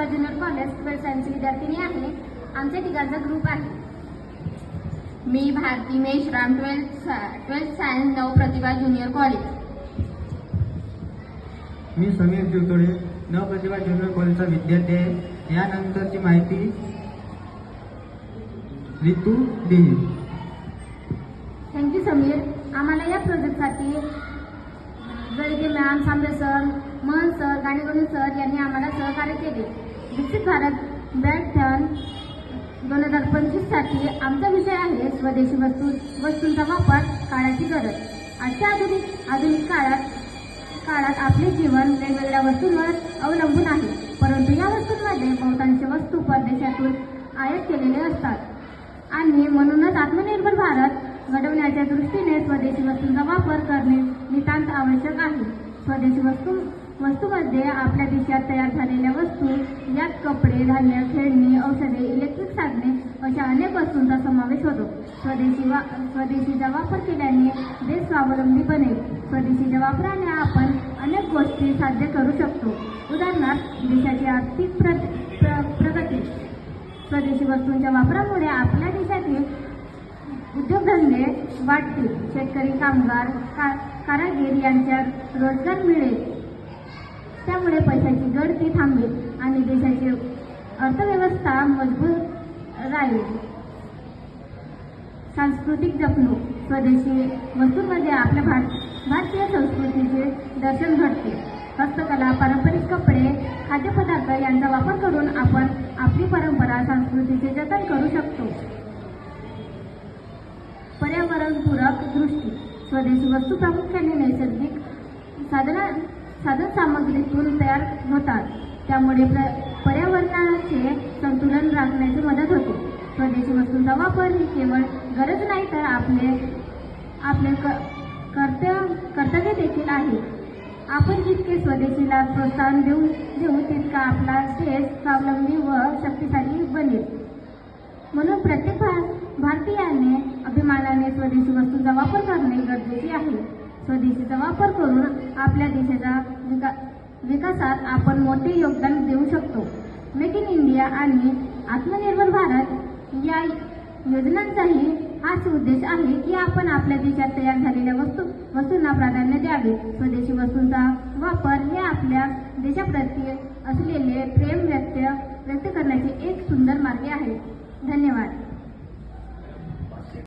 Junior college 12th science विद्यार्थिनी आहे। आमच्या तिघांचा ग्रुप आहे। मी Bharati Meshram 12th science Navpratibha junior college. मी समीर जिवतोडे नवप्रतिभा ज्युनियर कॉलेजचा विद्यार्थी आहे। यानंतरची माहिती रितू देईल। थँक्यू समीर। आम्हाला या प्रोजेक्टसाठी Jalge ma'am, Sambare sir, Mahan sir, Ganegune sir यांनी आम्हाला सहकार्य केले। विकसित भारत मॅरेथॉन 2025 साठी आमचा विषय आहे स्वदेशी वस्तूंचा वापर, काळाची गरज। आजच्या आधुनिक काळात आपले जीवन वेगवेगळ्या वस्तूंवर अवलंबून आहे, परंतु या वस्तूंमध्ये बहुतांश वस्तू परदेशातून आयात केलेले असतात आणि म्हणूनच आत्मनिर्भर भारत घडवण्याच्या दृष्टीने स्वदेशी वस्तूंचा वापर करणे नितांत आवश्यक आहे। स्वदेशी वस्तूमध्ये आपल्या देशात तयार झालेल्या वस्तू, यात कपडे, धान्य, खेळणी, औषधे, इलेक्ट्रिक साधने अशा अनेक वस्तूंचा समावेश होतो। स्वदेशीचा वापर केल्याने देश स्वावलंबी बनेल। स्वदेशीच्या वापराने आपण अनेक गोष्टी साध्य करू शकतो। उदाहरणार्थ देशाची आर्थिक प्रगती। स्वदेशी वस्तूंच्या वापरामुळे आपल्या देशातील उद्योगधंदे वाढतील, शेतकरी, कामगार, कारागीर यांच्या रोजगार मिळेल, त्यामुळे पैशाची गळती थांबेल आणि देशाची अर्थव्यवस्था मजबूत राहील। सांस्कृतिक जपणूक। स्वदेशी वस्तूंमध्ये आपल्या भारतीय संस्कृतीचे दर्शन घडते। हस्तकला, पारंपरिक कपडे, खाद्यपदार्थ यांचा वापर करून आपण आपली परंपरा, संस्कृतीचे जतन करू शकतो। पर्यावरणपूरक दृष्टी। स्वदेशी वस्तू प्रामुख्याने नैसर्गिक साधनसामग्रीतून तयार होतात, त्यामुळे पर्यावरणाचे संतुलन राखण्याची मदत होते। स्वदेशी वस्तूंचा वापर ही केवळ गरज नाही तर आपले कर्तव्य देखील आहे। आपण जितके स्वदेशीला प्रोत्साहन देऊ तितका आपला देश स्वावलंबी व शक्तिशाली बनेल। म्हणून प्रत्येक भारतीयाने अभिमानाने स्वदेशी वस्तूंचा वापर करणे गरजेचे आहे। स्वदेशीचा वापर करून आपल्या देशाच्या विकासात आपण मोठे योगदान देऊ शकतो। मेक इन इंडिया आणि आत्मनिर्भर भारत या योजनांचाही हाच उद्देश आहे की आपण आपल्या देशात तयार झालेल्या वस्तूंना प्राधान्य द्यावे। स्वदेशी वस्तूंचा वापर हे आपल्या देशाप्रती असलेले प्रेम व्यक्त करण्याचे एक सुंदर मार्ग आहे। धन्यवाद।